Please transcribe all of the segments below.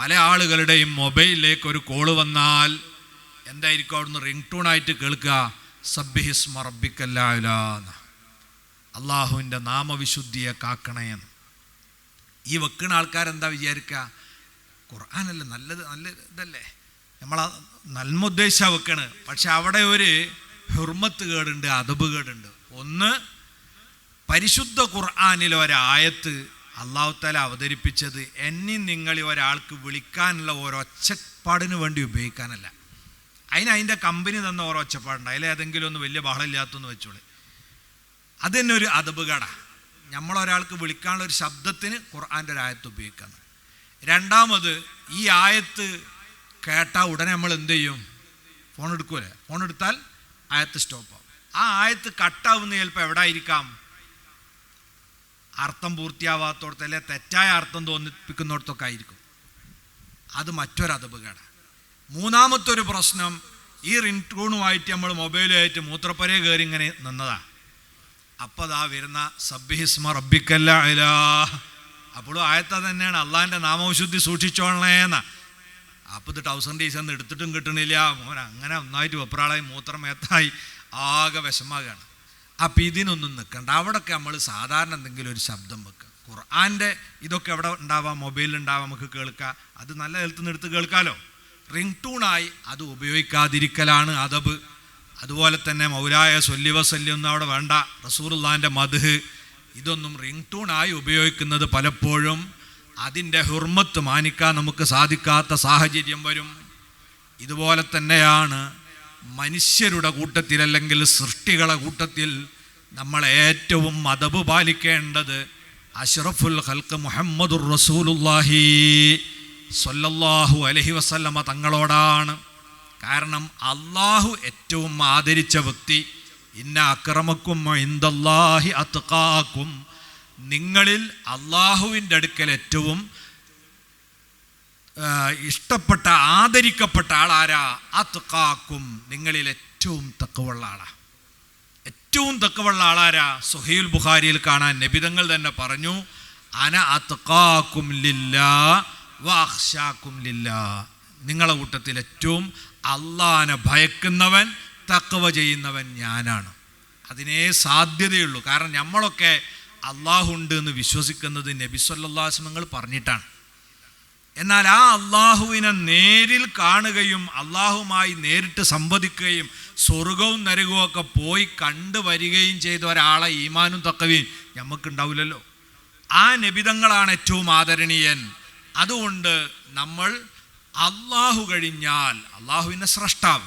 പല ആളുകളുടെയും മൊബൈലിലേക്ക് ഒരു കോള് വന്നാൽ എന്തായിരിക്കും അവിടുന്ന് റിംഗ് ടൂണായിട്ട് കേൾക്കുക? സബ്ബിഹിസ്മ റബ്ബിക്കൽ അഅ്ലാ, അള്ളാഹുവിൻ്റെ നാമവിശുദ്ധിയെ കാക്കണേന്ന്. ഈ വെക്കുന്ന ആൾക്കാരെന്താ വിചാരിക്കുക? ഖുർആനല്ലേ, നല്ല ഇതല്ലേ, നമ്മളാ നന്മ ഉദ്ദേശിച്ചാണ് വെക്കണ്. പക്ഷെ അവിടെ ഒരു ഹുർമത്ത് കേടുണ്ട്, അദബ് കേടുണ്ട്. ഒന്ന്, പരിശുദ്ധ ഖുർആനിൽ ഒരായത്ത് അല്ലാഹു തആല അവതരിപ്പിച്ചത് നിങ്ങളിൽ ഒരാൾക്ക് വിളിക്കാനുള്ള ഒരൊച്ചപ്പാടിന് വേണ്ടി ഉപയോഗിക്കാനല്ല. അതിൻ്റെ കമ്പനി തന്ന ഓരോ ഒച്ചപ്പാടുണ്ട്, അതിലേതെങ്കിലും ഒന്ന് വലിയ ബഹളമില്ലാത്തൊന്ന് വെച്ചോളി. അത് തന്നെ ഒരു അദബ് കേടാ. നമ്മളൊരാൾക്ക് വിളിക്കാനുള്ള ഒരു ശബ്ദത്തിന് ഖുർആൻ്റെ ഒരു ആയത്ത് ഉപയോഗിക്കാന്ന്. രണ്ടാമത്, ഈ ആയത്ത് കേട്ടാൽ ഉടനെ നമ്മൾ എന്ത് ചെയ്യും? ഫോൺ എടുക്കൂലേ? ഫോൺ എടുത്താൽ ആയത്ത് സ്റ്റോപ്പാവും. ആ ആയത്ത് കട്ടാവുന്ന ചിലപ്പോൾ എവിടെ ആയിരിക്കാം? അർത്ഥം പൂർത്തിയാവാത്തോടത്ത്, അല്ലെ തെറ്റായ അർത്ഥം തോന്നിപ്പിക്കുന്നിടത്തൊക്കെ ആയിരിക്കും. അത് മറ്റൊരു അദബ് കേടാ. മൂന്നാമത്തെ ഒരു പ്രശ്നം, ഈ റിംഗ് ടൂണുമായിട്ട് നമ്മൾ മൊബൈലുമായിട്ട് മൂത്രപ്പുരയെ കയറി ഇങ്ങനെ നിന്നതാ. അപ്പോൾ അതാ വരുന്ന സബ്ബിഹിസ്മ റബ്ബിക്കൽ അഅ്ലാ, അപ്പോഴും ആയത്ത തന്നെയാണ്, അള്ളാഹിൻ്റെ നാമവിശുദ്ധി സൂക്ഷിച്ചോളണേന്നാ. അപ്പോൾ ഇത് 1000 ടീച്ചറിന് എടുത്തിട്ടും കിട്ടണില്ല. അങ്ങനെ ഒന്നായിട്ട് വെപ്രാളായി മൂത്രമേത്തായി ആകെ വിഷമാകാണ്. അപ്പം ഇതിനൊന്നും നിൽക്കണ്ട. അവിടെയൊക്കെ നമ്മൾ സാധാരണ എന്തെങ്കിലും ഒരു ശബ്ദം വെക്കുക. ഖുർആൻ്റെ ഇതൊക്കെ എവിടെ ഉണ്ടാവാം? മൊബൈലിലുണ്ടാവാം, നമുക്ക് കേൾക്കാം. അത് നല്ല ഹെൽത്ത് നിന്ന് എടുത്ത് കേൾക്കാമല്ലോ. റിംഗ് ടൂണായി അത് ഉപയോഗിക്കാതിരിക്കലാണ് അദബ്. അതുപോലെ തന്നെ മൗലായ സ്വല്ലി വസല്ലി ഒന്നും അവിടെ വേണ്ട. റസൂലുള്ളാഹിൻ്റെ മദ്ഹ്, ഇതൊന്നും റിംഗ് ടൂണായി ഉപയോഗിക്കുന്നത് പലപ്പോഴും അതിൻ്റെ ഹുർമത്ത് മാനിക്കാൻ നമുക്ക് സാധിക്കാത്ത സാഹചര്യം വരും. ഇതുപോലെ തന്നെയാണ് മനുഷ്യരുടെ കൂട്ടത്തിൽ, അല്ലെങ്കിൽ സൃഷ്ടികളുടെ കൂട്ടത്തിൽ നമ്മൾ ഏറ്റവും അദബ് പാലിക്കേണ്ടത് അഷ്റഫുൽ ഖൽഖ് മുഹമ്മദുർ റസൂലുള്ളാഹി സ്വല്ലല്ലാഹു അലൈഹി വസല്ലമ തങ്ങളോടാണ്. കാരണം അള്ളാഹു ഏറ്റവും ആദരിച്ച വ്യക്തി, ഇന്ന അക്രമക്കും ഇൻദല്ലാഹി അത്ഖാക്കും, നിങ്ങളിൽ അള്ളാഹുവിൻ്റെ അടുക്കൽ ഏറ്റവും ഇഷ്ടപ്പെട്ട ആദരിക്കപ്പെട്ട ആളാരാ? അത്ഖാക്കും, നിങ്ങളിൽ ഏറ്റവും തഖ്വയുള്ള ആളാ. ഏറ്റവും തഖ്വയുള്ള ആളാരാ? സ്വഹീഹുൽ ബുഖാരിയിൽ കാണാൻ നബിതങ്ങൾ തന്നെ പറഞ്ഞു, അന അത്ഖാക്കും ലില്ലാ വ അഖ്ശാക്കും ലില്ലാ, നിങ്ങളെ കൂട്ടത്തിൽ ഏറ്റവും അള്ളാഹനെ ഭയക്കുന്നവൻ, തഖ്വ ചെയ്യുന്നവൻ ഞാനാണ്. അതിനേ സാധ്യതയുള്ളൂ. കാരണം നമ്മളൊക്കെ അള്ളാഹു ഉണ്ട് എന്ന് വിശ്വസിക്കുന്നത് നബി സല്ലല്ലാഹു അലൈഹി വസല്ലം പറഞ്ഞിട്ടാണ്. എന്നാൽ ആ അള്ളാഹുവിനെ നേരിൽ കാണുകയും അള്ളാഹുമായി നേരിട്ട് സംവദിക്കുകയും സ്വർഗവും നരകവും ഒക്കെ പോയി കണ്ടുവരികയും ചെയ്ത ഒരാളെ ഈമാനും തഖ്വയും നമുക്കുണ്ടാവില്ലല്ലോ. ആ നബിതങ്ങളാണ് ഏറ്റവും ആദരണീയൻ. അതുകൊണ്ട് നമ്മൾ അള്ളാഹു കഴിഞ്ഞാൽ, അള്ളാഹുവിൻ്റെ സ്രഷ്ടാവ്,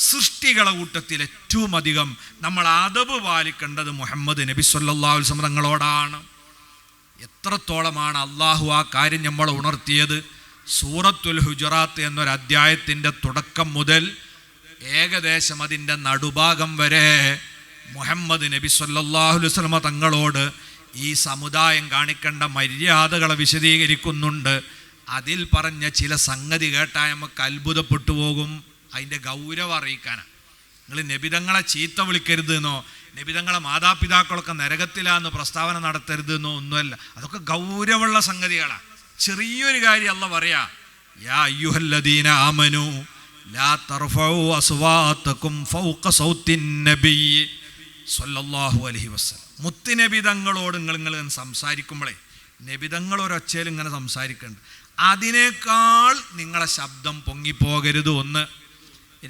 സൃഷ്ടികളെ കൂട്ടത്തിൽ ഏറ്റവും അധികം നമ്മൾ അദബ് പാലിക്കേണ്ടത് മുഹമ്മദ് നബി സല്ലല്ലാഹു അലൈഹി വസല്ലം തങ്ങളോടാണ്. എത്രത്തോളമാണ് അള്ളാഹു ആ കാര്യം നമ്മൾ ഉണർത്തിയത്? സൂറത്തുൽ ഹുജറാത്ത് എന്നൊരു അധ്യായത്തിൻ്റെ തുടക്കം മുതൽ ഏകദേശം അതിൻ്റെ നടുഭാഗം വരെ മുഹമ്മദ് നബി സല്ലല്ലാഹു അലൈഹി വസല്ലം തങ്ങളോട് ഈ സമുദായം കാണിക്കേണ്ട മര്യാദകളെ വിശദീകരിക്കുന്നുണ്ട്. അതിൽ പറഞ്ഞ ചില സംഗതി കേട്ടാൽ നമുക്ക് അത്ഭുതപ്പെട്ടു പോകും. അതിൻ്റെ ഗൗരവം അറിയിക്കാനാണ്. നിങ്ങൾ നബിതങ്ങളെ ചീത്ത വിളിക്കരുതെന്നോ നബിതങ്ങളെ മാതാപിതാക്കളൊക്കെ നരകത്തിലാന്ന് പ്രസ്താവന നടത്തരുതെന്നോ ഒന്നുമല്ല. അതൊക്കെ ഗൗരവമുള്ള സംഗതികളാണ്. ചെറിയൊരു കാര്യം അല്ലാഹു പറയാ, യാ അയ്യുഹല്ലദീന ആമനു ലാ തർഫഉ അസ്വാതകും ഫൗഖ സൗത്തിൻ നബി സല്ലല്ലാഹു അലൈഹി വസല്ലം. മുത്തുനബിതങ്ങളോട് നിങ്ങൾ സംസാരിക്കുമ്പോഴേ നബിതങ്ങൾ ഒരൊച്ചയിൽ ഇങ്ങനെ സംസാരിക്കുന്നുണ്ട്, അതിനേക്കാൾ നിങ്ങളെ ശബ്ദം പൊങ്ങിപ്പോകരുത്. ഒന്ന്.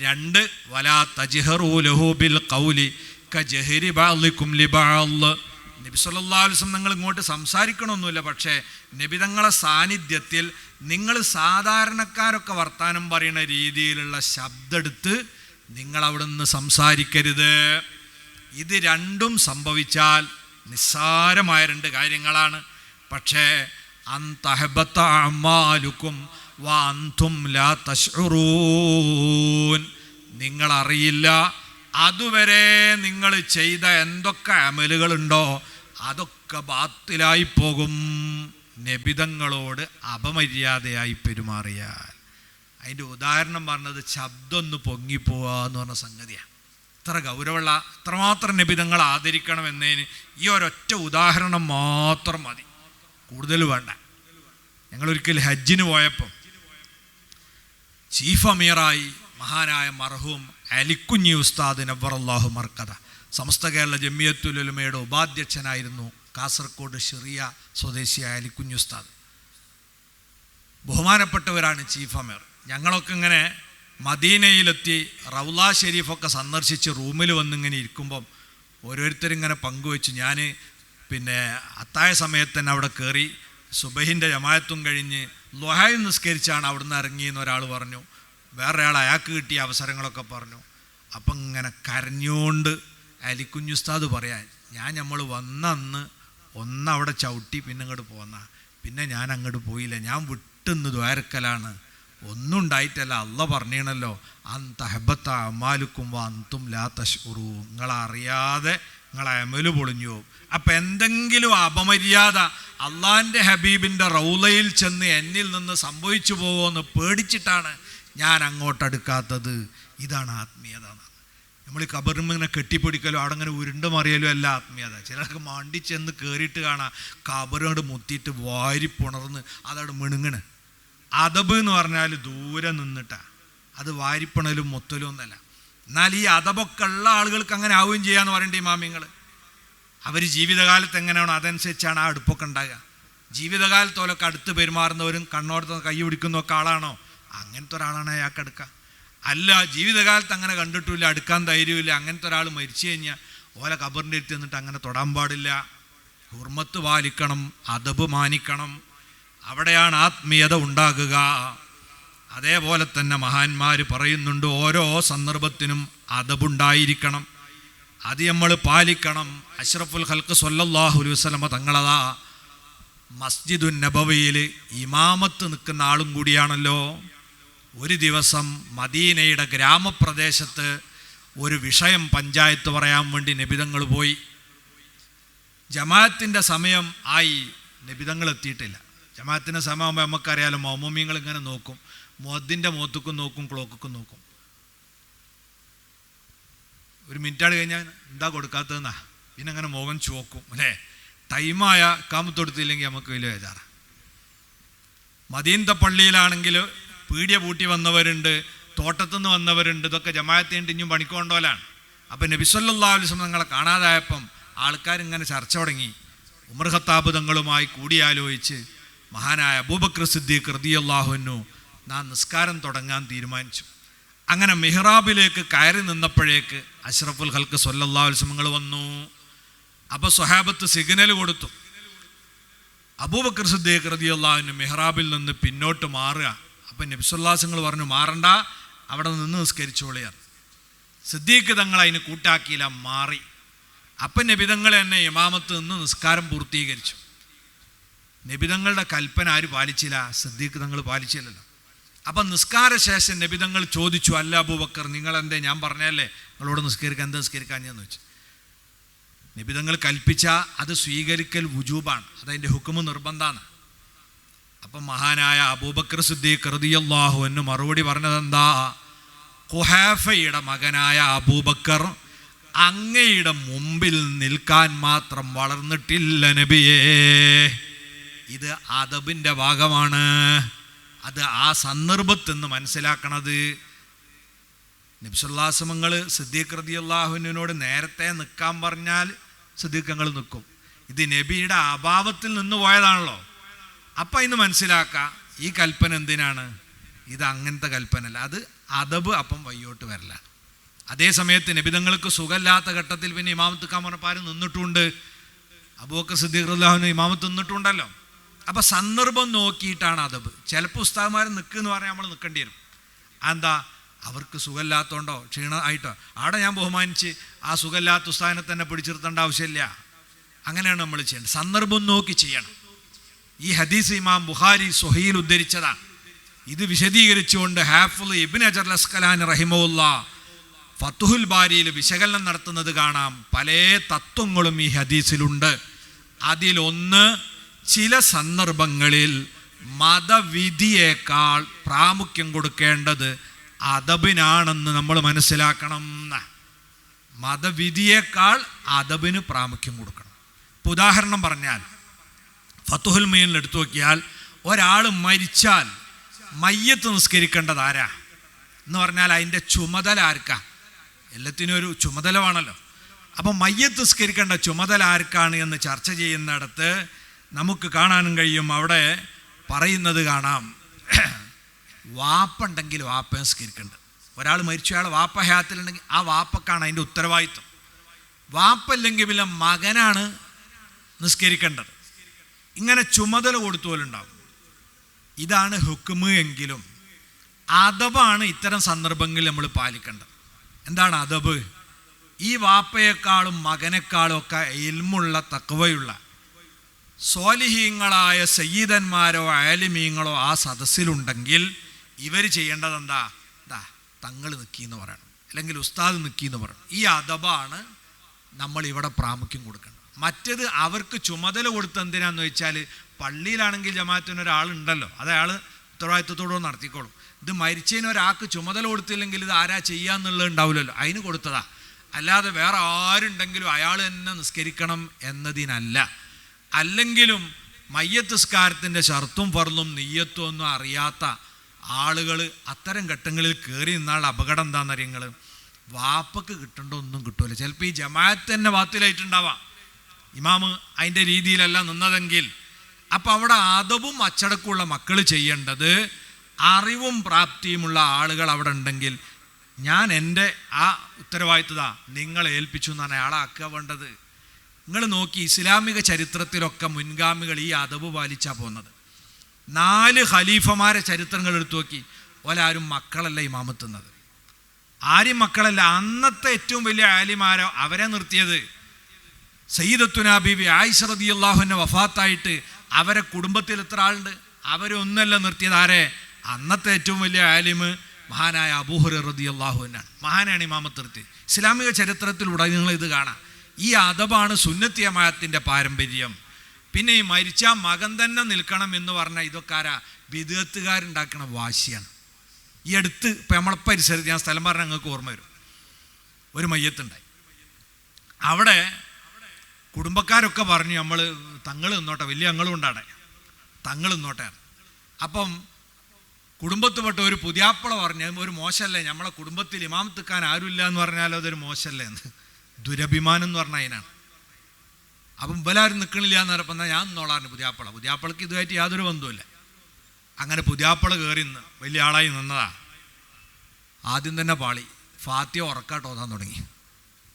രണ്ട്, വലാ തജ്ഹറൂ ലഹു ബിൽ ഖൗലി കജഹരി ബഅദികും ലിബഅദ്. നബി സല്ലല്ലാഹു അലൈഹി വസല്ലം നിങ്ങൾ ഇങ്ങോട്ട് സംസാരിക്കണമൊന്നുമില്ല, പക്ഷേ നബിതങ്ങളെ സാന്നിധ്യത്തിൽ നിങ്ങൾ സാധാരണക്കാരൊക്കെ വർത്താനം പറയുന്ന രീതിയിലുള്ള ശബ്ദം എടുത്ത് നിങ്ങൾ അവിടെ നിന്ന് സംസാരിക്കരുത്. ഇത് രണ്ടും സംഭവിച്ചാൽ നിസ്സാരമായ രണ്ട് കാര്യങ്ങളാണ്. പക്ഷേ അന്തഹബത്ത അമാലുക്കും വഅൻതും ലാ തശ്ഉറൂൻ, നിങ്ങളറിയില്ല അതുവരെ നിങ്ങൾ ചെയ്ത എന്തൊക്കെ അമലുകളുണ്ടോ അതൊക്കെ ബാത്തിലായി പോകും. നബിതങ്ങളോട് അപമര്യാദയായി പെരുമാറിയാൽ. അതിൻ്റെ ഉദാഹരണം പറഞ്ഞത് ശബ്ദം ഒന്ന് പൊങ്ങിപ്പോവുക എന്ന് പറഞ്ഞ സംഗതിയാണ്. ഇത്ര ഗൗരവമുള്ള, ഇത്രമാത്രം നബിതങ്ങൾ ആദരിക്കണമെന്നതിന് ഈ ഒരൊറ്റ ഉദാഹരണം മാത്രം മതി, കൂടുതൽ വേണ്ട. ഞങ്ങളൊരിക്കൽ ഹജ്ജിന് പോയപ്പം ചീഫ് അമീറായി മഹാനായ മർഹൂം അലിക്കുഞ്ഞി ഉസ്താദ് നവ്വറല്ലാഹു മർക്കദ സമസ്ത കേരള ജമിയത്തുൽ ഉലമയുടെ ഉപാധ്യക്ഷനായിരുന്നു കാസർഗോഡ് ഷിറിയ സ്വദേശിയായ അലിക്കുഞ്ഞി ഉസ്താദ്. ബഹുമാനപ്പെട്ടവരാണ് ചീഫ് അമീർ. ഞങ്ങളൊക്കെ ഇങ്ങനെ മദീനയിലെത്തി റൗള ഷെരീഫൊക്കെ സന്ദർശിച്ച് റൂമിൽ വന്നിങ്ങനെ ഇരിക്കുമ്പം ഓരോരുത്തരിങ്ങനെ പങ്കുവെച്ചു. ഞാൻ അത്തായ സമയത്ത് തന്നെ അവിടെ കയറി സുബഹിൻ്റെ ജമാഅത്തും കഴിഞ്ഞ് ളുഹയും നിസ്കരിച്ചാണ് അവിടുന്ന് ഇറങ്ങിയെന്ന് ഒരാൾ പറഞ്ഞു. വേറൊരാൾ അയാൾക്ക് കിട്ടിയ അവസരങ്ങളൊക്കെ പറഞ്ഞു. അപ്പം ഇങ്ങനെ കരഞ്ഞുകൊണ്ട് അലിക്കുഞ്ഞുസ്താദ് പറയാൻ, നമ്മൾ വന്ന അന്ന് ഒന്നവിടെ ചവിട്ടി പിന്നെ ഇങ്ങോട്ട് പോന്ന, പിന്നെ ഞാൻ അങ്ങോട്ട് പോയില്ല, ഞാൻ വിട്ടുന്ന് ദ്വാരക്കലാണ്, ഒന്നും ഉണ്ടായിട്ടല്ല. അള്ള പറഞ്ഞീണല്ലോ അന്തഹബത്ത അമാലുക്കും അന്തും ലാ തശ്ഉറൂ, നിങ്ങളറിയാതെ നിങ്ങളെ അമല് പൊളിഞ്ഞു പോകും. അപ്പം എന്തെങ്കിലും അപമര്യാദ അള്ളാൻ്റെ ഹബീബിൻ്റെ റൗളയിൽ ചെന്ന് എന്നിൽ നിന്ന് സംഭവിച്ചു പോകുമെന്ന് പേടിച്ചിട്ടാണ് ഞാൻ അങ്ങോട്ടെടുക്കാത്തത്. ഇതാണ് ആത്മീയത. നമ്മൾ ഈ കബറിൽ ഇങ്ങനെ കെട്ടിപ്പിടിക്കലോ അവിടെ ഇങ്ങനെ ഉരുണ്ട് മറിയലോ അല്ല ആത്മീയത. ചിലർക്ക് മണ്ടി ചെന്ന് കയറിയിട്ട് കാണാം കബറോട് മുത്തിയിട്ട് വാരി പുണർന്ന് അതവിടെ മിണുങ്ങണ്. അദബ് എന്ന് പറഞ്ഞാൽ ദൂരെ നിന്നിട്ടാണ്, അത് വാരിപ്പണലും മൊത്തലും ഒന്നല്ല. എന്നാൽ ഈ അദബൊക്കെ ഉള്ള ആളുകൾക്ക് അങ്ങനെ ആവുകയും ചെയ്യാന്ന് പറയേണ്ട ഇമാമിങ്ങൾ. അവർ ജീവിതകാലത്ത് എങ്ങനെയാണോ അതനുസരിച്ചാണ് ആ അടുപ്പൊക്കെ ഉണ്ടാകുക. ജീവിതകാലത്തോലൊക്കെ അടുത്ത് പെരുമാറുന്നവരും കണ്ണോടത്ത് കൈ പിടിക്കുന്നൊക്കെ ആളാണോ, അങ്ങനത്തെ ഒരാളാണ് അയാൾക്ക് അടുക്കുക. അല്ല, ജീവിതകാലത്ത് അങ്ങനെ കണ്ടിട്ടില്ല, അടുക്കാൻ ധൈര്യമില്ല, അങ്ങനത്തെ ഒരാൾ മരിച്ചു കഴിഞ്ഞാൽ ഓലെ കബറിൻ്റെ അടുത്ത് നിന്നിട്ട് അങ്ങനെ തൊടാൻ പാടില്ല. ഹുർമത്ത് പാലിക്കണം, അദബ് മാനിക്കണം. അവിടെയാണ് ആത്മീയത ഉണ്ടാകുക. അതേപോലെ തന്നെ മഹാന്മാർ പറയുന്നുണ്ട്, ഓരോ സന്ദർഭത്തിനും അദബുണ്ടായിരിക്കണം, അത് നമ്മൾ പാലിക്കണം. അഷ്റഫുൽ ഖൽഖ് സ്വല്ലല്ലാഹു അലൈഹി വസല്ലമ തങ്ങളതാ മസ്ജിദുൻ നബവിയിൽ ഇമാമത്ത് നിൽക്കുന്ന ആളും കൂടിയാണല്ലോ. ഒരു ദിവസം മദീനയുടെ ഗ്രാമപ്രദേശത്ത് ഒരു വിഷയം പഞ്ചായത്ത് പറയാൻ വേണ്ടി നബിതങ്ങൾ പോയി. ജമാഅത്തിൻ്റെ സമയം ആയി, നബിതങ്ങൾ എത്തിയിട്ടില്ല. ജമാഅത്തിൻ്റെ സമയമാകുമ്പോൾ നമുക്കറിയാലോ, മൗമൂമിങ്ങൾ ഇങ്ങനെ നോക്കും, മുഅദ്ദിൻ്റെ മുഖത്തേക്കും നോക്കും, ക്ലോക്കും നോക്കും. ഒരു മിനിറ്റാണ് കഴിഞ്ഞാൽ എന്താ കൊടുക്കാത്തതെന്നാ, പിന്നെ അങ്ങനെ മുഖം ചുവക്കും അല്ലേ. ടൈമായ കാമത്തൊടുത്തില്ലെങ്കിൽ നമുക്ക് വലിയ ബേജാറാണ്. മദീനത്തെ പള്ളിയിലാണെങ്കിൽ പീടിയ പൂട്ടി വന്നവരുണ്ട്, തോട്ടത്തുനിന്ന് വന്നവരുണ്ട്, ഇതൊക്കെ ജമാഅത്തിൻ്റെ ഇനിയും പണിക്കൊണ്ടോലാണ്. അപ്പം നബി സല്ലല്ലാഹു അലൈഹി വസല്ലം തങ്ങളെ കാണാതായപ്പം ആൾക്കാരിങ്ങനെ ചർച്ച തുടങ്ങി. ഉമർ ഖത്താബ് തങ്ങളുമായി കൂടിയാലോചിച്ച് മഹാനായ അബൂബക്കർ സിദ്ദീഖ് റളിയല്ലാഹു അൻഹു നിസ്കാരം തുടങ്ങാൻ തീരുമാനിച്ചു. അങ്ങനെ മിഹ്റാബിലേക്ക് കയറി നിന്നപ്പോഴേക്ക് അഷ്റഫുൽ ഖൽഖ് സ്വല്ലല്ലാഹു അലൈഹി വസല്ലം വന്നു. അപ്പോൾ സ്വഹാബത്ത് സിഗ്നൽ കൊടുത്തു. അബൂബക്കർ സിദ്ദീഖ് റളിയല്ലാഹു അൻഹു മിഹ്റാബിൽ നിന്ന് പിന്നോട്ട് മാറുക. അപ്പം നബി സല്ലല്ലാഹു അലൈഹി വസല്ലം പറഞ്ഞു, മാറണ്ട, അവിടെ നിന്ന് നിസ്കരിച്ചോളിയാണ്. സിദ്ദീഖ് തങ്ങൾ അതിന് കൂട്ടാക്കിയില്ല, മാറി. അപ്പം നബിതങ്ങൾ തന്നെ ഇമാമത്ത് നിന്ന് നിസ്കാരം പൂർത്തീകരിച്ചു. നബിതങ്ങളുടെ കൽപ്പന ആര് പാലിച്ചില്ല? സിദ്ദീഖ് തങ്ങൾ പാലിച്ചില്ലല്ലോ. അപ്പം നിസ്കാര ശേഷം നബിതങ്ങൾ ചോദിച്ചു, അല്ല അബൂബക്കർ, നിങ്ങളെന്തേ, ഞാൻ പറഞ്ഞല്ലേ നിങ്ങളോട് നിസ്കരിക്കാൻ, എന്താ നിസ്കരിക്കാഞ്ഞെന്ന് വെച്ചു. നബിതങ്ങൾ കൽപ്പിച്ച അത് സ്വീകരിക്കൽ വുജൂബാണ്, അതതിൻ്റെ ഹുക്കുമ് നിർബന്ധമാണ്. അപ്പം മഹാനായ അബൂബക്കർ സിദ്ദീഖ് റളിയല്ലാഹു അൻഹു മറുപടി പറഞ്ഞതെന്താ? ഖുഹാഫയുടെ മകനായ അബൂബക്കർ അങ്ങയുടെ മുമ്പിൽ നിൽക്കാൻ മാത്രം വളർന്നിട്ടില്ല നബിയേ. ഇത് അദബിൻ്റെ ഭാഗമാണ്. അത് ആ സന്ദർഭത്തിൽ നിന്ന് മനസ്സിലാക്കണത്. നബി സല്ലല്ലാഹു അലൈഹി വസല്ലം സിദ്ദീഖ് റളിയല്ലാഹു അൻഹുവിനോട് നേരത്തെ നിൽക്കാൻ പറഞ്ഞാൽ സിദ്ദീഖ് തങ്ങൾ നിൽക്കും. ഇത് നബിയുടെ അഭാവത്തിൽ നിന്ന് പോയതാണല്ലോ. അപ്പം ഇന്ന് മനസ്സിലാക്കാം ഈ കൽപ്പന എന്തിനാണ്? ഇത് അങ്ങനത്തെ കൽപ്പനല്ല, അത് അദബ്. അപ്പം വയ്യോട്ട് വരില്ല. അതേ സമയത്ത് നബിതങ്ങൾക്ക് സുഖമില്ലാത്ത ഘട്ടത്തിൽ പിന്നെ ഇമാമത്ത് നിൽക്കാൻ പറഞ്ഞപ്പോൾ ആരും നിന്നിട്ടുണ്ട്. അബൂബക്കർ സിദ്ദീഖ് റളിയല്ലാഹു അൻഹു ഇമാമത്ത് നിന്നിട്ടുണ്ടല്ലോ. അപ്പം സന്ദർഭം നോക്കിയിട്ടാണ് അദബ്. ചിലപ്പോൾ ഉസ്താദ്മാർ നിൽക്കുമെന്ന് പറഞ്ഞാൽ നമ്മൾ നിൽക്കേണ്ടി വരും. എന്താ? അവർക്ക് സുഖമില്ലാത്തതുകൊണ്ടോ ക്ഷീണമായിട്ടോ അവിടെ ഞാൻ ബഹുമാനിച്ച് ആ സുഖമില്ലാത്ത ഉസ്താദിനെ തന്നെ പിടിച്ചിരുത്തേണ്ട ആവശ്യമില്ല. അങ്ങനെയാണ് നമ്മൾ ചെയ്യേണ്ടത്. സന്ദർഭം നോക്കി ചെയ്യണം. ഈ ഹദീസ് ഇമാം ബുഖാരി സ്വഹീൽ ഉദ്ധരിച്ചതാണ്. ഇത് വിശദീകരിച്ചുകൊണ്ട് ഹാഫിള് ഇബ്നു ഹജർ അസ്ഖലാനി റഹിമഹുല്ലാഹ് ഫത്ഹുൽ ബാരിയിൽ വിശകലനം നടത്തുന്നത് കാണാം. പല തത്വങ്ങളും ഈ ഹദീസിലുണ്ട്. അതിലൊന്ന്, ചില സന്ദർഭങ്ങളിൽ മതവിധിയേക്കാൾ പ്രാമുഖ്യം കൊടുക്കേണ്ടത് അദബിനാണെന്ന് നമ്മൾ മനസ്സിലാക്കണം. മതവിധിയേക്കാൾ അദബിന് പ്രാമുഖ്യം കൊടുക്കണം. ഇപ്പോൾ ഉദാഹരണം പറഞ്ഞാൽ ഫത്ഹുൽ മീനിൽ എടുത്തു നോക്കിയാൽ ഒരാൾ മരിച്ചാൽ മയ്യത്ത് നിസ്കരിക്കേണ്ടത് ആരാ എന്ന് പറഞ്ഞാൽ അതിൻ്റെ ചുമതല ആർക്കാ? എല്ലാത്തിനും ഒരു ചുമതല വേണമല്ലോ. അപ്പം മയ്യത്ത് നിസ്കരിക്കേണ്ട ചുമതല ആർക്കാണ് എന്ന് ചർച്ച ചെയ്യുന്നിടത്ത് നമുക്ക് കാണാനും കഴിയും. അവിടെ പറയുന്നത് കാണാം, വാപ്പുണ്ടെങ്കിൽ വാപ്പ നിസ്കരിക്കേണ്ടത്. ഒരാൾ മരിച്ചു, അയാൾ വാപ്പ ഹയാത്തിലുണ്ടെങ്കിൽ ആ വാപ്പക്കാണ് അതിൻ്റെ ഉത്തരവാദിത്വം. വാപ്പല്ലെങ്കിൽ പിന്നെ മകനാണ് നിസ്കരിക്കേണ്ടത്. ഇങ്ങനെ ചുമതല കൊടുത്തോലുണ്ടാവും. ഇതാണ് ഹുക്മ്. എങ്കിലും അദബാണ് ഇത്തരം സന്ദർഭങ്ങളിൽ നമ്മൾ പാലിക്കേണ്ടത്. എന്താണ് അദബ്? ഈ വാപ്പയെക്കാളും മകനേക്കാളും ഒക്കെ ഇൽമുള്ള തഖ്വയുള്ള സ്വാലിഹീങ്ങളായ സയ്യിദന്മാരോ ആലിമീങ്ങളോ ആ സദസ്സിലുണ്ടെങ്കിൽ ഇവർ ചെയ്യേണ്ടത് എന്താ? തങ്ങൾ നിൽക്കിയെന്ന് പറയണം, അല്ലെങ്കിൽ ഉസ്താദ് നിൽക്കിയെന്ന് പറയണം. ഈ അദബാണ് നമ്മൾ ഇവിടെ പ്രാമുഖ്യം കൊടുക്കേണ്ടത്. മറ്റേത് അവർക്ക് ചുമതല കൊടുത്ത് എന്തിനാന്ന് വെച്ചാൽ, പള്ളിയിലാണെങ്കിൽ ജമാഅത്തിന് ഒരാളുണ്ടല്ലോ, അത് അയാൾ ഉത്തരവാദിത്വത്തോടെ നടത്തിക്കോളും. ഇത് മരിച്ചതിന് ഒരാൾക്ക് ചുമതല കൊടുത്തില്ലെങ്കിൽ ഇത് ആരാ ചെയ്യാന്നുള്ളത് ഉണ്ടാവില്ലല്ലോ, അതിന് കൊടുത്തതാ. അല്ലാതെ വേറെ ആരുണ്ടെങ്കിലും അയാൾ തന്നെ നിസ്കരിക്കണം എന്നതിനല്ല. അല്ലെങ്കിലും മയ്യത്ത് നിസ്കാരത്തിൻ്റെ ഷർത്തും ഫർളും നിയ്യത്തും ഒന്നും അറിയാത്ത ആളുകൾ അത്തരം ഘട്ടങ്ങളിൽ കയറി നിന്നുള്ള അപകടം എന്താണെന്നറിയങ്ങൾ, വാപ്പക്ക് കിട്ടേണ്ട ഒന്നും കിട്ടൂല. ചിലപ്പോൾ ഈ ജമാഅത്ത് തന്നെ ബാത്തിലായിട്ടുണ്ടാവാം, ഇമാമ് അതിൻ്റെ രീതിയിലല്ല നിന്നതെങ്കിൽ. അപ്പം അവിടെ അദബും അച്ചടക്കമുള്ള മക്കൾ ചെയ്യേണ്ടത്, അറിവും പ്രാപ്തിയുമുള്ള ആളുകൾ അവിടെ ഉണ്ടെങ്കിൽ ഞാൻ എൻ്റെ ആ ഉത്തരവാദിത്തത നിങ്ങളെ ഏൽപ്പിച്ചു എന്നാണ് അയാളാക്കുക വേണ്ടത്. നിങ്ങൾ നോക്കി, ഇസ്ലാമിക ചരിത്രത്തിലൊക്കെ മുൻഗാമികൾ ഈ അദബ് പാലിച്ചാണ് പോകുന്നത്. 4 ഖലീഫമാരെ ചരിത്രങ്ങൾ എടുത്തു നോക്കി, ഓലാരും മക്കളല്ല ഇമാമത്തുന്നത്, ആരും മക്കളല്ല. അന്നത്തെ ഏറ്റവും വലിയ ആലിമാരോ അവരെ നിർത്തിയത്. സയ്യിദത്തുനാ ബീബി ആയിഷ റളിയല്ലാഹു അൻഹ വഫാത്തായിട്ട് അവരെ കുടുംബത്തിൽ എത്ര ആളുണ്ട്? അവരൊന്നല്ല നിർത്തിയത്. ആരെ? അന്നത്തെ ഏറ്റവും വലിയ ആലിമ് മഹാനായ അബൂ ഹുറൈറ റളിയല്ലാഹു അൻഹു മഹാനാണ് ഇമാമത്ത് നിർത്തിയത്. ഇസ്ലാമിക ചരിത്രത്തിലൂടെ നിങ്ങൾ ഇത് കാണാം. ഈ അദബാണ് സുന്നത്തി ജമാഅത്തിൻ്റെ പാരമ്പര്യം. പിന്നെ ഈ മരിച്ച മകൻ തന്നെ നിൽക്കണം എന്ന് പറഞ്ഞാൽ ഇതൊക്കെ ആരാ? ബിദ്അത്തുകാരുണ്ടാക്കണ വാശിയാണ്. ഈ അടുത്ത് ഇപ്പം നമ്മളെ പരിസരത്ത്, ഞാൻ സ്ഥലം പറഞ്ഞാൽ നിങ്ങൾക്ക് ഓർമ്മ വരും, ഒരു മയ്യത്തുണ്ടായി. അവിടെ കുടുംബക്കാരൊക്കെ പറഞ്ഞു, നമ്മൾ തങ്ങൾ നിന്നോട്ടെ, വലിയ ഞങ്ങളും ഉണ്ടാടെ, തങ്ങൾ നിന്നോട്ടെ. അപ്പം കുടുംബത്തിൽപ്പെട്ട ഒരു പുതിയാപ്പള പറഞ്ഞു, ഒരു മോശമല്ലേ, നമ്മളെ കുടുംബത്തിൽ ഇമാമത്തിക്കാൻ ആരുമില്ല എന്ന് പറഞ്ഞാലോ അതൊരു മോശമല്ലേ എന്ന്. ദുരഭിമാനം എന്ന് പറഞ്ഞാൽ അതിനാണ്. അപ്പം ഇവലാരും നിൽക്കണില്ല എന്ന് പറഞ്ഞപ്പോൾ എന്നാൽ ഞാൻ നിന്നോളാറുണ്ട് പുതിയാപ്പളക്ക് ഇതുമായിട്ട് യാതൊരു ബന്ധവുമില്ല. അങ്ങനെ പുതിയാപ്പള കയറി നിന്ന് വലിയ ആളായി നിന്നതാ. ആദ്യം തന്നെ പാളി, ഫാത്തിയ ഉറക്കാട്ട് ഓതാൻ തുടങ്ങി.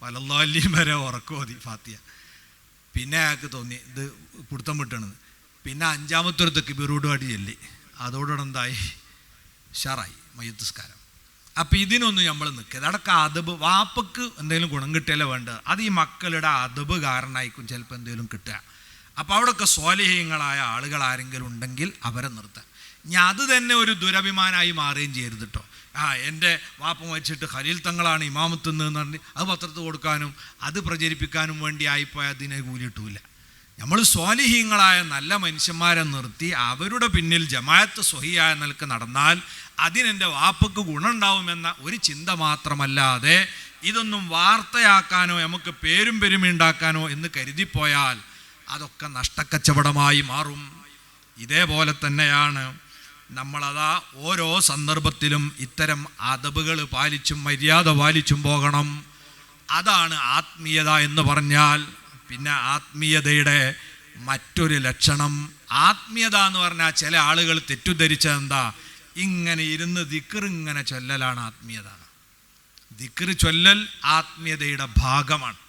വലല്ലാലിയും വരെ ഉറക്കോതി ഫാത്തിയ. പിന്നെ അയാൾക്ക് തോന്നി ഇത് പിടുത്തം വിട്ടണെന്ന്. പിന്നെ 5-ാമത്തെ ഒരു തക്ബീറോടുപാടി ചൊല്ലി. അതോടുകൂടെ എന്തായി? ഉഷാറായി മയ്യത്ത് നിസ്കാരം. അപ്പം ഇതിനൊന്നും നമ്മൾ നിൽക്കരുത്. അടക്കം അദബ്, വാപ്പക്ക് എന്തെങ്കിലും ഗുണം കിട്ടിയല്ലേ വേണ്ടത്. അത് ഈ മക്കളുടെ അദബ് കാരണമായിരിക്കും ചിലപ്പോൾ എന്തെങ്കിലും കിട്ടുക. അപ്പോൾ അവിടെയൊക്കെ സ്വാലിഹീങ്ങളായ ആളുകൾ ആരെങ്കിലും ഉണ്ടെങ്കിൽ അവരെ നിർത്താം. ഇനി അത് തന്നെ ഒരു ദുരഭിമാനമായി മാറുകയും ചെയ്യരുത് കേട്ടോ. എൻ്റെ വാപ്പ മരിച്ചിട്ട് ഖലീൽ തങ്ങളാണ് ഇമാമത്തുന്ന് എന്ന് പറഞ്ഞ് അത് പത്രത്തിൽ കൊടുക്കാനും അത് പ്രചരിപ്പിക്കാനും വേണ്ടി ആയിപ്പോയാൽ അതിനെ കൂലി കിട്ടൂല. നമ്മൾ സ്വാലിഹീങ്ങളായ നല്ല മനുഷ്യന്മാരെ നിർത്തി അവരുടെ പിന്നിൽ ജമാഅത്ത് സ്വഹിയായ നിലക്ക് നടന്നാൽ അതിനെൻ്റെ വാപ്പക്ക് ഗുണമുണ്ടാവുമെന്ന ഒരു ചിന്ത മാത്രമല്ലാതെ ഇതൊന്നും വാർത്തയാക്കാനോ നമുക്ക് പേരും പെരുമയുണ്ടാക്കാനോ എന്ന് കരുതിപ്പോയാൽ അതൊക്കെ നഷ്ടക്കച്ചവടമായി മാറും. ഇതേപോലെ തന്നെയാണ് നമ്മളതാ ഓരോ സന്ദർഭത്തിലും ഇത്തരം അദബുകൾ പാലിച്ചും മര്യാദ പാലിച്ചും പോകണം. അതാണ് ആത്മീയത എന്ന് പറഞ്ഞാൽ. പിന്നെ ആത്മീയതയുടെ മറ്റൊരു ലക്ഷണം, ആത്മീയത എന്ന് പറഞ്ഞാൽ ചില ആളുകൾ തെറ്റിദ്ധരിച്ചത് എന്താ, ഇങ്ങനെ ഇരുന്ന് ദിക്ർ ഇങ്ങനെ ചൊല്ലലാണ് ആത്മീയത. ദിക്ർ ചൊല്ലൽ ആത്മീയതയുടെ ഭാഗമാണ്.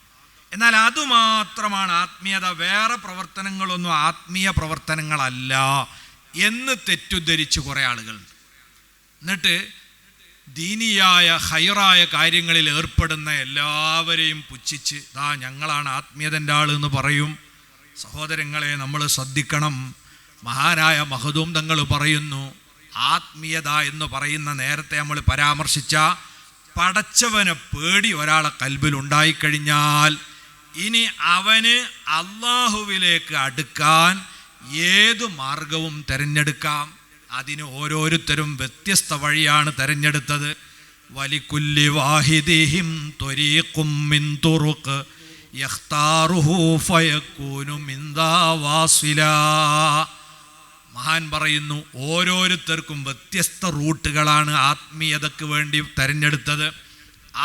എന്നാൽ അതുമാത്രമാണ് ആത്മീയത, വേറെ പ്രവർത്തനങ്ങളൊന്നും ആത്മീയ പ്രവർത്തനങ്ങളല്ല എന്ന് തെറ്റിദ്ധരിച്ച് കുറേ ആളുകളുണ്ട്. എന്നിട്ട് ദീനിയായ ഹൈറായ കാര്യങ്ങളിൽ ഏർപ്പെടുന്ന എല്ലാവരെയും പുച്ഛിച്ച് ഞങ്ങളാണ് ആത്മീയതൻ്റെ ആൾ എന്ന് പറയും. സഹോദരങ്ങളെ, നമ്മൾ ശ്രദ്ധിക്കണം. മഹാനായ മഹദൂം തങ്ങൾ പറയുന്നു, ആത്മീയത എന്ന് പറയുന്ന നേരത്തെ നമ്മൾ പരാമർശിച്ച പടച്ചവനെ പേടി ഒരാളെ കൽബിൽ ഉണ്ടായിക്കഴിഞ്ഞാൽ ഇനി അവന് അള്ളാഹുവിലേക്ക് അടുക്കാൻ ഏതു മാർഗവും തിരഞ്ഞെടുക്കാം. അതിന് ഓരോരുത്തരും വ്യത്യസ്ത വഴിയാണ് തിരഞ്ഞെടുത്തത്. വലികുല്ലി വാഹിദിഹിം ത്വരീഖും മിൻ തുറുഖ് യഖ്താറുഹു ഫയകൂനു മിൻ ദാ വാസില. മഹാൻ പറയുന്നു, ഓരോരുത്തർക്കും വ്യത്യസ്ത റൂട്ടുകളാണ് ആത്മീയതയ്ക്ക് വേണ്ടി തിരഞ്ഞെടുത്തത്.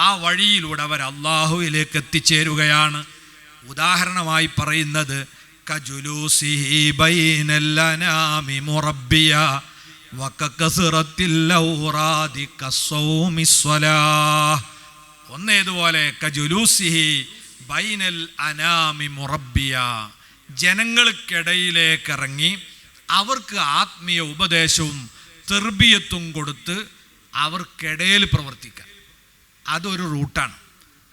ആ വഴിയിലൂടെ അവർ അള്ളാഹുവിലേക്ക് എത്തിച്ചേരുകയാണ്. ഉദാഹരണമായി പറയുന്നത് കജുലൂസിഹി ബൈനൽ അനാമി മുറബ്ബിയ വകകസറത്തിൽ ഔറാദി കസ്സൗമി സ്വലാഹ്. ഒന്നേതുപോലെ കജുലൂസിഹി ബൈനൽ അനാമി മുറബ്ബിയ, ജനങ്ങൾക്കിടയിലേക്ക് ഇറങ്ങി അവർക്ക് ആത്മീയ ഉപദേശവും തെർബിയത്തും കൊടുത്ത് അവർക്കിടയിൽ പ്രവർത്തിക്കാൻ, അതൊരു റൂട്ടാണ്.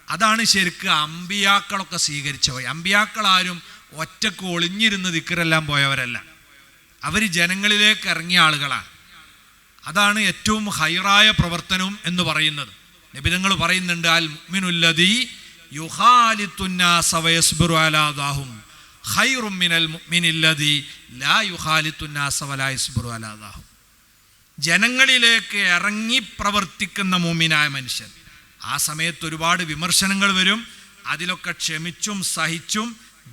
അതാണ് ശരിക്ക് അമ്പിയാക്കളൊക്കെ സ്വീകരിച്ച വഴി. അമ്പിയാക്കളാരും ഒറ്റക്ക് ഒളിഞ്ഞിരുന്ന് ദിക്റെല്ലാം പോയവരല്ല, അവർ ജനങ്ങളിലേക്ക് ഇറങ്ങിയ ആളുകളാണ്. അതാണ് ഏറ്റവും ഹൈറായ പ്രവർത്തനം എന്ന് പറയുന്നത്. നബിതങ്ങൾ പറയുന്നുണ്ട്, അൽ മുഅ്മിനുല്ലദീ യുഖാലിത്തുന്നാസ വയസ്ബിറു അലാ ദാഹും ഖൈറും മിനൽ മുഅ്മിനില്ലദീ ലാ യുഖാലിത്തുന്നാസ വലാ യസ്ബിറു അലാ ദാഹും. ജനങ്ങളിലേക്ക് ഇറങ്ങി പ്രവർത്തിക്കുന്ന മുഅ്മിനായ മനുഷ്യൻ, ആ സമയത്ത് ഒരുപാട് വിമർശനങ്ങൾ വരും, അതിലൊക്കെ ക്ഷമിച്ചും സഹിച്ചും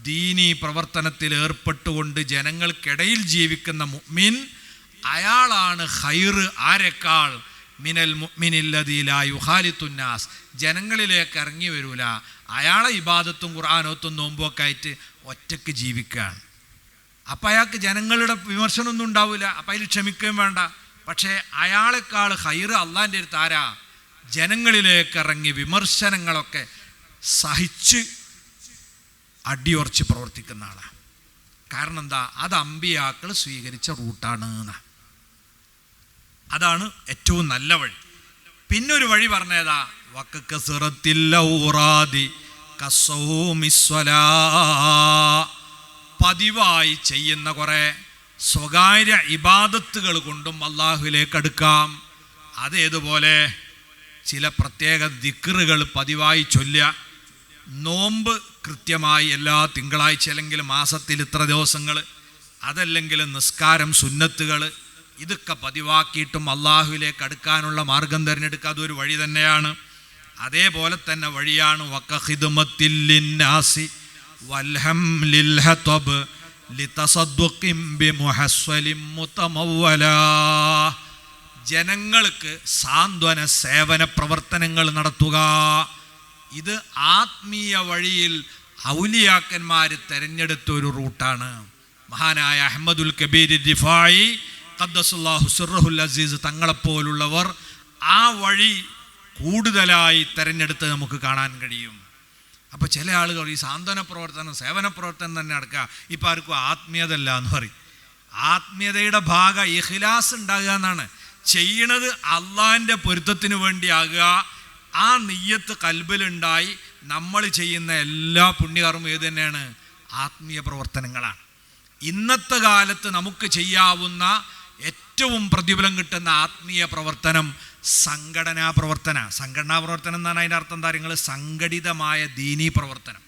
ദീനീ പ്രവർത്തനത്തിൽ ഏർപ്പെട്ടുകൊണ്ട് ജനങ്ങൾക്കിടയിൽ ജീവിക്കുന്ന മുഅ്മിൻ, അയാളാണ് ഖൈറ്. ആരെക്കാൾ? മിനൽ മുഅ്മിനില്ലദീ ലാ യുഖാലിത്തുന്നാസ്, ജനങ്ങളിലേക്ക് ഇറങ്ങി വരൂല, അയാളെ ഇബാദത്തും ഖുർആനോത്തും നോമ്പൊക്കെ ആയിട്ട് ഒറ്റയ്ക്ക് ജീവിക്കുകയാണ്. അപ്പം അയാൾക്ക് ജനങ്ങളുടെ വിമർശനമൊന്നും ഉണ്ടാവില്ല, അപ്പം അതിൽ ക്ഷമിക്കുകയും വേണ്ട. പക്ഷേ അയാളെക്കാൾ ഖൈറ് അള്ളാൻ്റെ അടുത്ത് ആരാ? ജനങ്ങളിലേക്ക് ഇറങ്ങി വിമർശനങ്ങളൊക്കെ സഹിച്ച് അടിയുറച്ച് പ്രവർത്തിക്കുന്ന ആളാണ്. കാരണം എന്താ? അത് അമ്പിയാക്കൾ സ്വീകരിച്ച റൂട്ടാണ്. അതാണ് ഏറ്റവും നല്ല വഴി. പിന്നൊരു വഴി പറഞ്ഞേതാ? വകകസറത്തിൽ ഔറാദി കസ്സൗമി സ്വലാഹ്, പതിവായി ചെയ്യുന്ന കുറേ സ്വകാര്യ ഇബാദത്തുകൾ കൊണ്ടും അള്ളാഹുവിലേക്ക് അടുക്കാം. അതേതുപോലെ ചില പ്രത്യേക ദിക്റുകൾ പതിവായി ചൊല്ലുക, നോമ്പ് കൃത്യമായി എല്ലാ തിങ്കളാഴ്ച അല്ലെങ്കിൽ മാസത്തിൽ ഇത്ര ദിവസങ്ങൾ, അതല്ലെങ്കിൽ നിസ്കാരം സുന്നത്തുകൾ, ഇതൊക്കെ പതിവാക്കിയിട്ടും അള്ളാഹുവിലേക്ക് അടുക്കാനുള്ള മാർഗം തിരഞ്ഞെടുക്കുക. അതൊരു വഴി തന്നെയാണ്. അതേപോലെ തന്നെ വഴിയാണ് വഖഖിദ്മത്തിൽ ലിന്നാസി വൽഹംലിൽ ഹതബ് ലിതസദ്ദുഖിൻ ബിമുഹസ്സലിൻ മുതമവ്വലാ, ജനങ്ങൾക്ക് സാന്ത്വന സേവന പ്രവർത്തനങ്ങൾ നടത്തുക. ഇത് ആത്മീയ വഴിയിൽ ഔലിയാക്കന്മാർ തിരഞ്ഞെടുത്ത ഒരു റൂട്ടാണ്. മഹാനായ അഹ്മദുൽ കബീർ റിഫായി ഖദ്ദസുല്ലാഹു സിർറഹുൽ അസീസ് തങ്ങളെപ്പോലുള്ളവർ ആ വഴി കൂടുതലായി തിരഞ്ഞെടുത്ത് നമുക്ക് കാണാൻ കഴിയും. അപ്പോൾ ചില ആളുകൾ ഈ സാന്ത്വന പ്രവർത്തനം സേവന പ്രവർത്തനം തന്നെ നടക്കുക, ഇപ്പം ആർക്കും ആത്മീയത അല്ല എന്ന് പറയും. ആത്മീയതയുടെ ഭാഗം ഇഖ്ലാസ് ഉണ്ടാകുക എന്നാണ്. ചെയ്യണത് അള്ളാഹിൻ്റെ പൊരുത്തത്തിന് വേണ്ടിയാകുക. ആ നിയ്യത്ത് കൽബിലുണ്ടായി നമ്മൾ ചെയ്യുന്ന എല്ലാ പുണ്യകർമ്മം ഏത് തന്നെയാണ്? ആത്മീയ പ്രവർത്തനങ്ങളാണ്. ഇന്നത്തെ കാലത്ത് നമുക്ക് ചെയ്യാവുന്ന ഏറ്റവും പ്രതിഫലം കിട്ടുന്ന ആത്മീയ പ്രവർത്തനം സംഘടനാ പ്രവർത്തനം. സംഘടനാ പ്രവർത്തനം എന്നാണ് അതിൻ്റെ അർത്ഥം. എന്താ? നിങ്ങൾ സംഘടിതമായ ദീനീ പ്രവർത്തനം.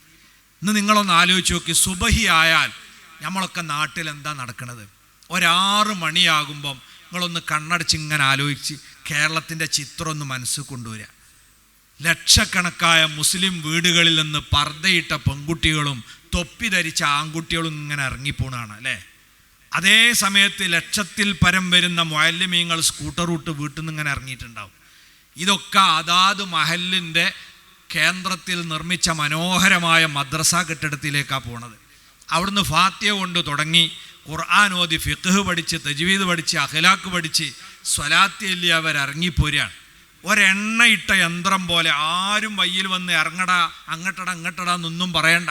ഇന്ന് നിങ്ങളൊന്ന് ആലോചിച്ച് നോക്കി, സുബഹി ആയാൽ നമ്മളൊക്കെ നാട്ടിൽ എന്താ നടക്കുന്നത്? 6 മണിയാകുമ്പം നിങ്ങളൊന്ന് കണ്ണടച്ച് ഇങ്ങനെ ആലോചിച്ച് കേരളത്തിൻ്റെ ചിത്രം ഒന്ന് മനസ്സിൽ കൊണ്ടുവരിക. ലക്ഷക്കണക്കായ മുസ്ലിം വീടുകളിൽ നിന്ന് പർദ്ദയിട്ട പെൺകുട്ടികളും തൊപ്പി ധരിച്ച ആൺകുട്ടികളും ഇങ്ങനെ ഇറങ്ങിപ്പോണാണ് അല്ലേ? അതേ സമയത്ത് ലക്ഷത്തിൽ പരം വരുന്ന മുഅല്ലിമീങ്ങൾ സ്കൂട്ടർ റൂട്ട് വീട്ടിൽ നിന്ന് ഇങ്ങനെ ഇറങ്ങിയിട്ടുണ്ടാവും. ഇതൊക്കെ അതാത് മഹല്ലിൻ്റെ കേന്ദ്രത്തിൽ നിർമ്മിച്ച മനോഹരമായ മദ്രസ കെട്ടിടത്തിലേക്കാണ് പോണത്. അവിടുന്ന് ഫാത്തിഹ കൊണ്ട് തുടങ്ങി ഖുർആൻ ഓതി ഫിഖ്ഹ് പഠിച്ച് തജ്വീദ് പഠിച്ച് അഖ്ലാഖ് പഠിച്ച് സ്വലാത്ത് ചൊല്ലി അവർ ഇറങ്ങിപ്പോരുകയാണ്. ഒരെണ്ണയിട്ട യന്ത്രം പോലെ ആരും വയ്യിൽ വന്ന് ഇറങ്ങടാ അങ്ങട്ടടാ എന്നൊന്നും പറയണ്ട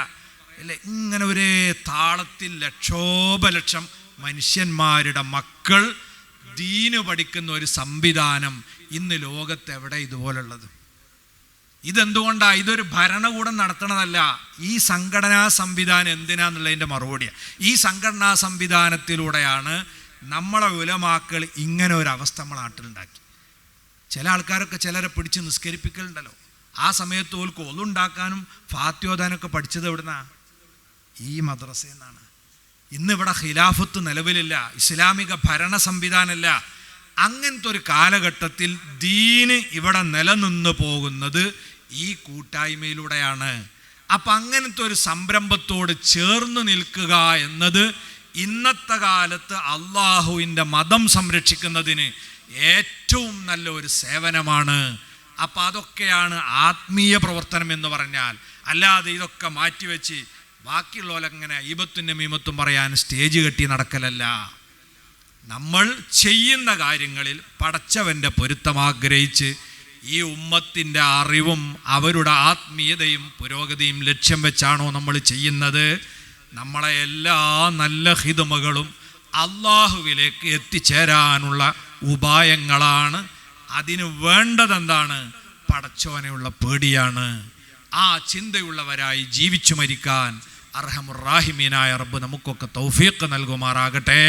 അല്ലേ? ഇങ്ങനെ ഒരേ താളത്തിൽ ലക്ഷോപലക്ഷം മനുഷ്യന്മാരുടെ മക്കൾ ദീന് പഠിക്കുന്ന ഒരു സംവിധാനം ഇന്ന് ലോകത്ത് എവിടെ ഇതുപോലുള്ളത്? ഇതെന്തുകൊണ്ടാണ്? ഇതൊരു ഭരണകൂടം നടത്തണതല്ല. ഈ സംഘടനാ സംവിധാനം എന്തിനാന്നുള്ളതിൻ്റെ മറുപടിയാണ്. ഈ സംഘടനാ സംവിധാനത്തിലൂടെയാണ് നമ്മളെ ഉലമാക്കൾ ഇങ്ങനെ ഒരു അവസ്ഥ നമ്മളെ നാട്ടിലുണ്ടാക്കി. ചില ആൾക്കാരൊക്കെ ചിലരെ പിടിച്ച് നിസ്കരിപ്പിക്കലുണ്ടല്ലോ. ആ സമയത്ത് ഓൽക്ക് ഒന്നുണ്ടാക്കാനും ഫാത്യോദാനൊക്കെ പഠിച്ചത് എവിടുന്നാ? ഈ മദ്രസയിൽ നിന്നാണ്. ഇന്നിവിടെ ഖിലാഫത്ത് നിലവിലില്ല, ഇസ്ലാമിക ഭരണ സംവിധാനമില്ല. അങ്ങനത്തെ ഒരു കാലഘട്ടത്തിൽ ദീന് ഇവിടെ നിലനിന്ന് പോകുന്നത് ഈ കൂട്ടായ്മയിലൂടെയാണ്. അപ്പം അങ്ങനത്തെ ഒരു സംരംഭത്തോട് ചേർന്ന് നിൽക്കുക എന്നത് ഇന്നത്തെ കാലത്ത് അള്ളാഹുവിൻ്റെ മതം സംരക്ഷിക്കുന്നതിന് ഏറ്റവും നല്ല ഒരു സേവനമാണ്. അപ്പം അതൊക്കെയാണ് ആത്മീയ പ്രവർത്തനം എന്ന് പറഞ്ഞാൽ. അല്ലാതെ ഇതൊക്കെ മാറ്റിവെച്ച് ബാക്കിയുള്ളവരങ്ങനെ ഈബത്തും നമീമത്തും പറയാൻ സ്റ്റേജ് കെട്ടി നടക്കലല്ല. നമ്മൾ ചെയ്യുന്ന കാര്യങ്ങളിൽ പടച്ചവൻ്റെ പൊരുത്തം ആഗ്രഹിച്ച് ഈ ഉമ്മത്തിൻ്റെ അറിവും അവരുടെ ആത്മീയതയും പുരോഗതിയും ലക്ഷ്യം വെച്ചാണോ നമ്മൾ ചെയ്യുന്നത്, നമ്മളെ എല്ലാ നല്ല ഹിദമകളും അള്ളാഹുവിലേക്ക് എത്തിച്ചേരാനുള്ള ഉപായങ്ങളാണ്. അതിന് വേണ്ടതെന്താണ്? പടച്ചോനെയുള്ള പേടിയാണ്. ആ ചിന്തയുള്ളവരായി ജീവിച്ചു മരിക്കാൻ അർഹമുർ റാഹിമീനായ റബ്ബ് നമുക്കൊക്കെ തൗഫീഖ് നൽകുമാറാകട്ടെ.